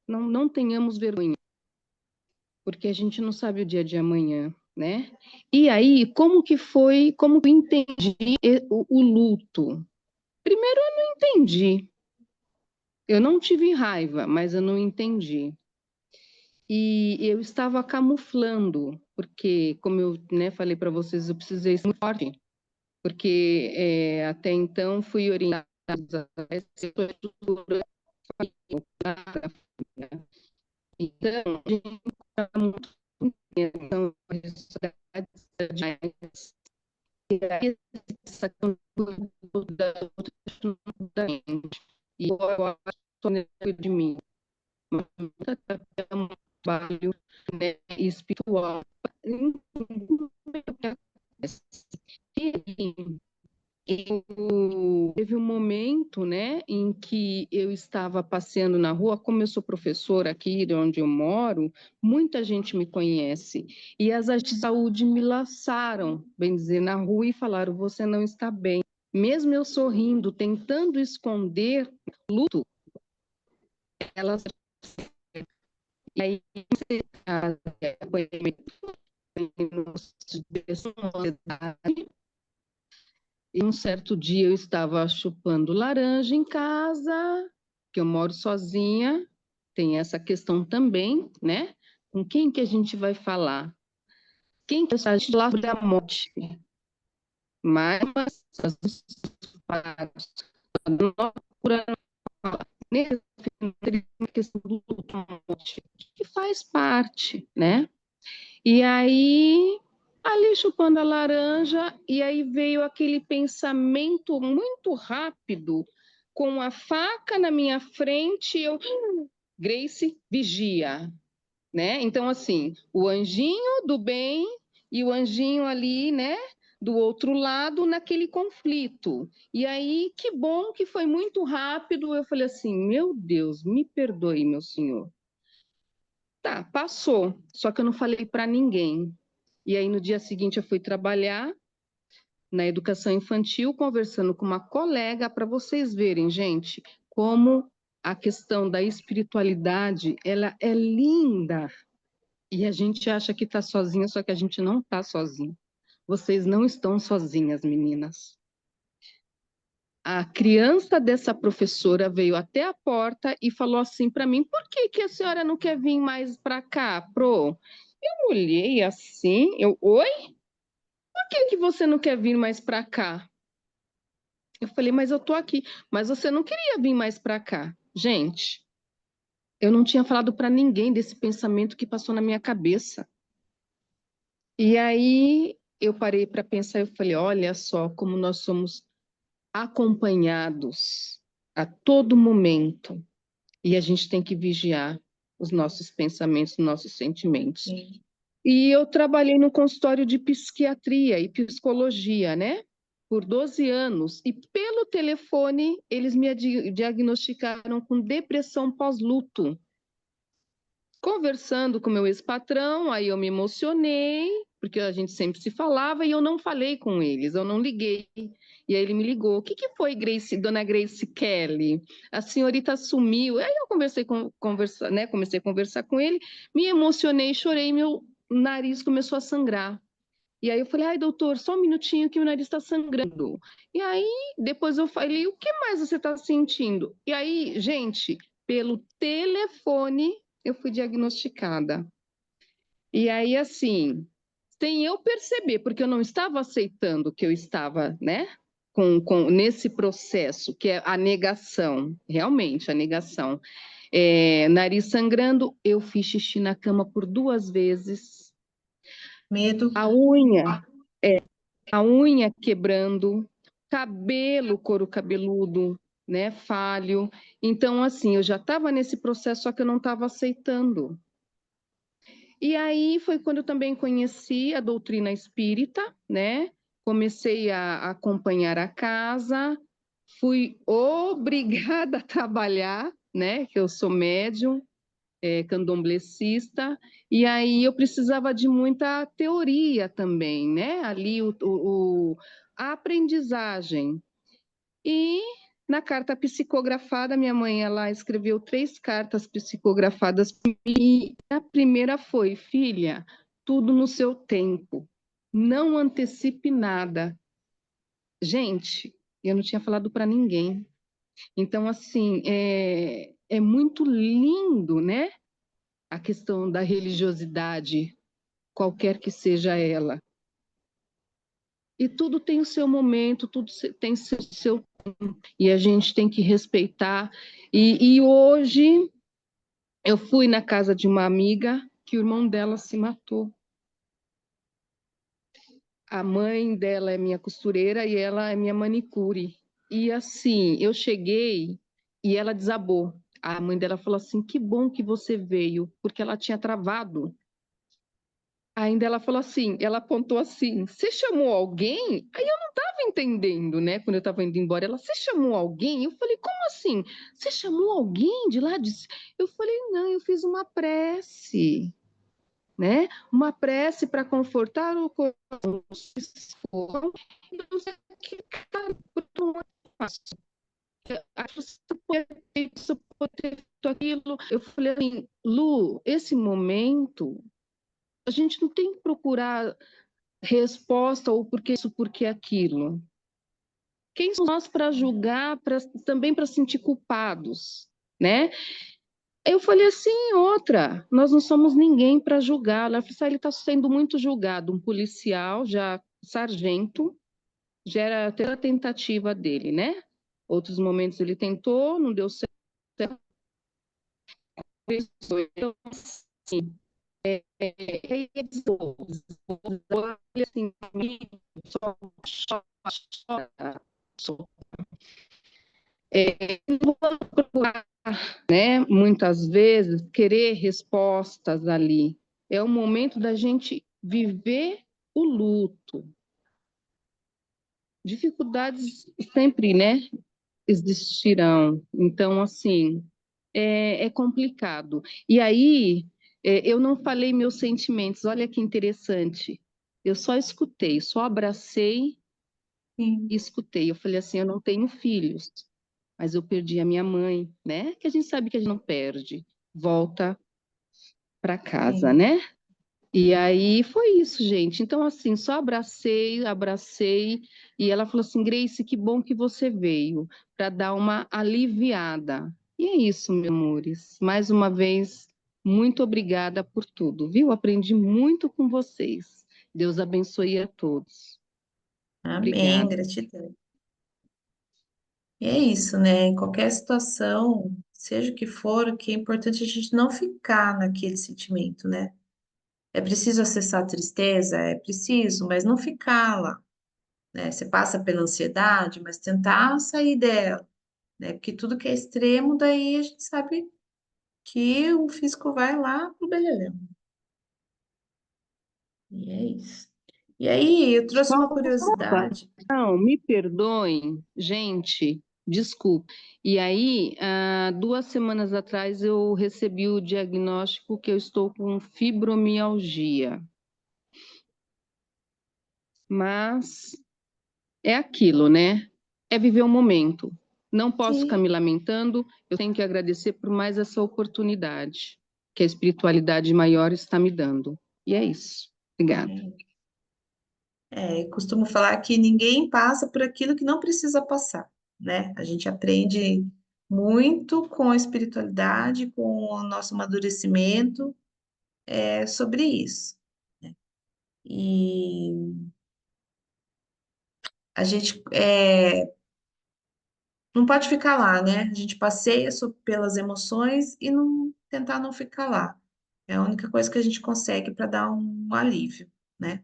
Speaker 2: Não tenhamos vergonha, porque a gente não sabe o dia de amanhã, né? E aí, como que eu entendi o luto? Primeiro, eu não entendi. Eu não tive raiva, mas eu não entendi. E eu estava camuflando, porque, como eu, né, falei para vocês, eu precisei ser muito forte, porque até então fui orientada a essa estrutura familiar. Então, a gente está muito então, essa questão da outra mente. E eu acho de mim, mas é um trabalho, né, espiritual. Teve um momento, né, em que eu estava passeando na rua, como eu sou professora aqui de onde eu moro, muita gente me conhece, e as agentes de saúde me laçaram, bem dizer, na rua e falaram, você não está bem. Mesmo eu sorrindo, tentando esconder o luto, elas... E aí, e um certo dia eu estava chupando laranja em casa, que eu moro sozinha, tem essa questão também, né? Com quem que a gente vai falar? Quem que a gente fala da morte? Mas as questão do morte, que faz parte, né? E aí, ali chupando a laranja, e aí veio aquele pensamento muito rápido, com a faca na minha frente, Grace, vigia, né? Então, assim, o anjinho do bem e o anjinho ali, né? Do outro lado, naquele conflito. E aí, que bom que foi muito rápido. Eu falei assim: meu Deus, me perdoe, meu senhor. Tá, passou. Só que eu não falei para ninguém. E aí, no dia seguinte, eu fui trabalhar na educação infantil, conversando com uma colega, para vocês verem, gente, como a questão da espiritualidade, ela é linda. E a gente acha que está sozinha, só que a gente não está sozinha. Vocês não estão sozinhas, meninas. A criança dessa professora veio até a porta e falou assim para mim: por que que a senhora não quer vir mais para cá, pro? Eu olhei assim, oi? Por que que você não quer vir mais para cá? Eu falei, mas eu tô aqui. Mas você não queria vir mais para cá. Gente, eu não tinha falado para ninguém desse pensamento que passou na minha cabeça. E aí eu parei para pensar, eu falei, olha só como nós somos acompanhados a todo momento. E a gente tem que vigiar os nossos pensamentos, os nossos sentimentos.
Speaker 1: Sim.
Speaker 2: E eu trabalhei no consultório de psiquiatria e psicologia, né? Por 12 anos. E pelo telefone, eles me diagnosticaram com depressão pós-luto. Conversando com meu ex-patrão, aí eu me emocionei, porque a gente sempre se falava e eu não falei com eles, eu não liguei. E aí ele me ligou: o que que foi, dona Grace Kelly? A senhorita sumiu. Aí eu comecei a conversar com ele, me emocionei, chorei, meu nariz começou a sangrar. E aí eu falei: ai, doutor, só um minutinho que meu nariz está sangrando. E aí depois eu falei: o que mais você está sentindo? E aí, gente, pelo telefone eu fui diagnosticada. E aí, assim, sem eu perceber, porque eu não estava aceitando que eu estava, né, nesse processo, que é a negação, realmente, a negação. Nariz sangrando, eu fiz xixi na cama por 2 vezes.
Speaker 1: Medo.
Speaker 2: A unha, a unha quebrando, cabelo, couro cabeludo, né, falho. Então, assim, eu já estava nesse processo, só que eu não estava aceitando. E aí foi quando eu também conheci a doutrina espírita, né? Comecei a acompanhar a casa, fui obrigada a trabalhar, né? Que eu sou médium, candomblessista, e aí eu precisava de muita teoria também, né? Ali a aprendizagem. E na carta psicografada, minha mãe ela escreveu 3 cartas psicografadas e a primeira foi: filha, tudo no seu tempo, não antecipe nada. Gente, eu não tinha falado para ninguém. Então, assim, é muito lindo, né? A questão da religiosidade, qualquer que seja ela. E tudo tem o seu momento, tudo tem seu e a gente tem que respeitar. E hoje eu fui na casa de uma amiga que o irmão dela se matou. A mãe dela é minha costureira e ela é minha manicure. E assim, eu cheguei e ela desabou. A mãe dela falou assim: que bom que você veio, porque ela tinha travado. Ainda ela falou assim, ela apontou assim: você chamou alguém? Aí eu não estava entendendo, né? Quando eu estava indo embora, ela: você chamou alguém? Eu falei: como assim? Você chamou alguém de lá? Eu falei: não, eu fiz uma prece, né? Uma prece para confortar o coração. Isso, aquilo. Eu falei assim: Lu, esse momento a gente não tem que procurar resposta ou por que isso, por que aquilo. Quem somos nós para julgar, também para sentir culpados, né? Eu falei assim, outra, nós não somos ninguém para julgar. Ela falou assim: ele está sendo muito julgado, um policial, já sargento, já era até a tentativa dele, né? Outros momentos ele tentou, não deu certo. Então, assim, assim, só, só, procurar, né, muitas vezes, querer respostas ali. É o momento da gente viver o luto. Dificuldades sempre, né, existirão. Então, assim, é complicado. E aí, eu não falei meus sentimentos. Olha que interessante. Eu só escutei, só abracei e
Speaker 1: Sim.
Speaker 2: escutei. Eu falei assim: eu não tenho filhos, mas eu perdi a minha mãe, né? Que a gente sabe que a gente não perde, volta para casa,
Speaker 1: Sim.
Speaker 2: né? E aí foi isso, gente. Então, assim, só abracei, abracei, e ela falou assim: Grace, que bom que você veio para dar uma aliviada. E é isso, meus amores. Mais uma vez, muito obrigada por tudo, viu? Aprendi muito com vocês. Deus abençoe a todos.
Speaker 1: Amém,
Speaker 2: Obrigada.
Speaker 1: gratidão. E é isso, né? Em qualquer situação, seja o que for, o que é importante é a gente não ficar naquele sentimento, né? É preciso acessar a tristeza? É preciso, mas não ficar lá, né? Você passa pela ansiedade, mas tentar sair dela, né? Porque tudo que é extremo, daí a gente sabe que o físico vai lá pro beleléu. E é isso. E aí, eu trouxe
Speaker 2: Só
Speaker 1: uma curiosidade.
Speaker 2: não, me perdoem, gente. Desculpa. E aí, 2 semanas atrás, eu recebi o diagnóstico que eu estou com fibromialgia. Mas é aquilo, né? É viver o momento. Não posso ficar
Speaker 1: Sim.
Speaker 2: me lamentando, eu tenho que agradecer por mais essa oportunidade que a espiritualidade maior está me dando. E é isso. Obrigada.
Speaker 1: Costumo falar que ninguém passa por aquilo que não precisa passar, né? A gente aprende muito com a espiritualidade, com o nosso amadurecimento, sobre isso. E a gente não pode ficar lá, né? A gente passeia pelas emoções e não tentar não ficar lá. É a única coisa que a gente consegue para dar um alívio, né?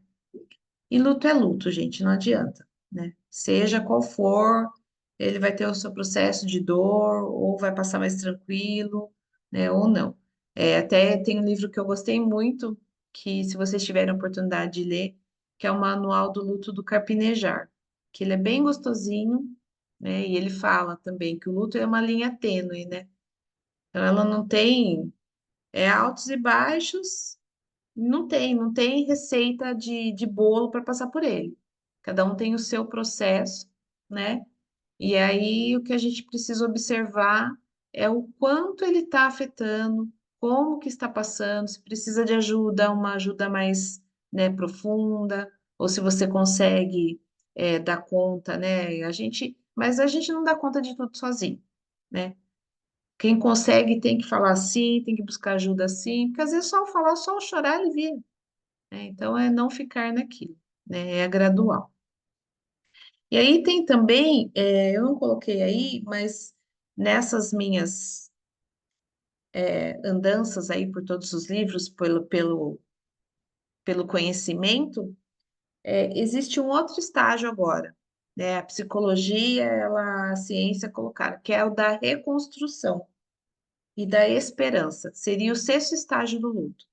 Speaker 1: E luto é luto, gente, não adianta, né? Seja qual for, ele vai ter o seu processo de dor, ou vai passar mais tranquilo, né? Ou não. Até tem um livro que eu gostei muito, que se vocês tiverem a oportunidade de ler, que é o Manual do Luto do Carpinejar, que ele é bem gostosinho, né? E ele fala também que o luto é uma linha tênue, né? Então ela não tem, altos e baixos, não tem receita de bolo para passar por ele. Cada um tem o seu processo, né? E aí o que a gente precisa observar é o quanto ele está afetando, como que está passando, se precisa de ajuda, uma ajuda mais, né, profunda, ou se você consegue dar conta, né? Mas a gente não dá conta de tudo sozinho, né? Quem consegue tem que falar sim, tem que buscar ajuda sim, porque às vezes só o falar, só o chorar alivia, né? Então, é não ficar naquilo, né? É gradual. E aí tem também, eu não coloquei aí, mas nessas minhas andanças aí por todos os livros, pelo conhecimento, existe um outro estágio agora, né? A psicologia, a ciência colocaram, que é o da reconstrução e da esperança. Seria o sexto estágio do luto,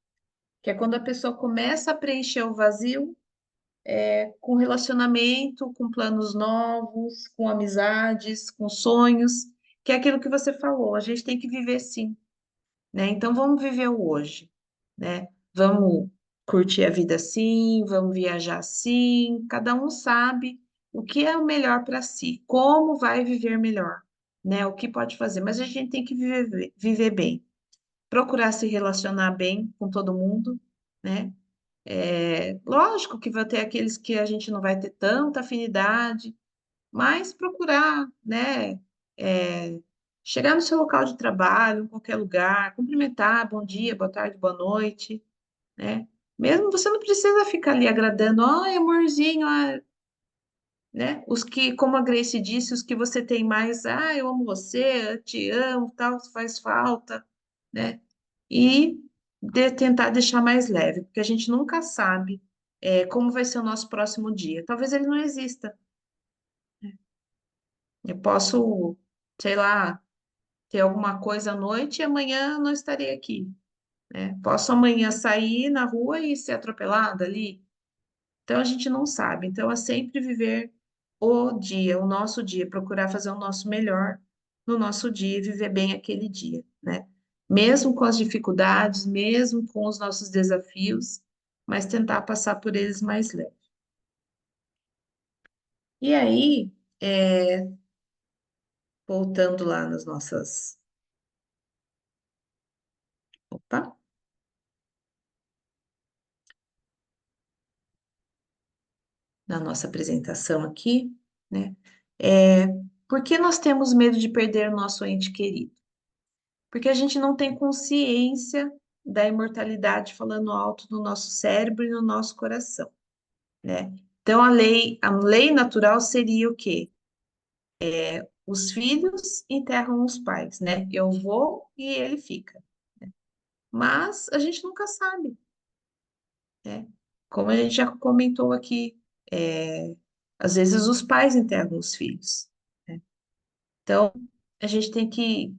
Speaker 1: que é quando a pessoa começa a preencher o vazio com relacionamento, com planos novos, com amizades, com sonhos, que é aquilo que você falou, a gente tem que viver sim, né? Então vamos viver o hoje, né? Vamos curtir a vida sim, vamos viajar sim, cada um sabe o que é o melhor para si, como vai viver melhor, né? O que pode fazer, mas a gente tem que viver bem, procurar se relacionar bem com todo mundo, né? Lógico que vai ter aqueles que a gente não vai ter tanta afinidade, mas procurar, né, é, chegar no seu local de trabalho, em qualquer lugar, cumprimentar, bom dia, boa tarde, boa noite, né? Mesmo você não precisa ficar ali agradando, ai, amorzinho, né? Os que, como a Grace disse, os que você tem mais, eu amo você, eu te amo, tal, faz falta, né? E tentar deixar mais leve, porque a gente nunca sabe como vai ser o nosso próximo dia. Talvez ele não exista. Eu posso, sei lá, ter alguma coisa à noite e amanhã não estarei aqui, né? Posso amanhã sair na rua e ser atropelada ali. Então a gente não sabe. Então é sempre viver o dia, o nosso dia, procurar fazer o nosso melhor no nosso dia e viver bem aquele dia, né? Mesmo com as dificuldades, mesmo com os nossos desafios, mas tentar passar por eles mais leve. E aí, voltando lá nas nossas, opa, na nossa apresentação aqui, né? É, por que nós temos medo de perder o nosso ente querido? Porque a gente não tem consciência da imortalidade falando alto no nosso cérebro e no nosso coração, né? Então a lei natural seria o quê? Os filhos enterram os pais, né? Eu vou e ele fica. Mas a gente nunca sabe, né? Como a gente já comentou aqui, às vezes os pais enterram os filhos, né? Então a gente tem que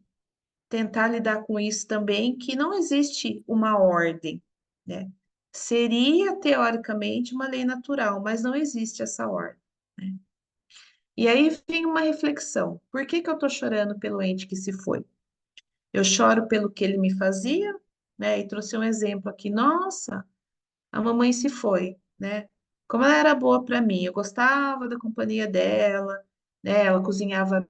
Speaker 1: tentar lidar com isso também, que não existe uma ordem, né? Seria, teoricamente, uma lei natural, mas não existe essa ordem, né? E aí vem uma reflexão: por que que eu estou chorando pelo ente que se foi? Eu choro pelo que ele me fazia, né? E trouxe um exemplo aqui. Nossa, a mamãe se foi, né? Como ela era boa para mim, eu gostava da companhia dela, né? Ela cozinhava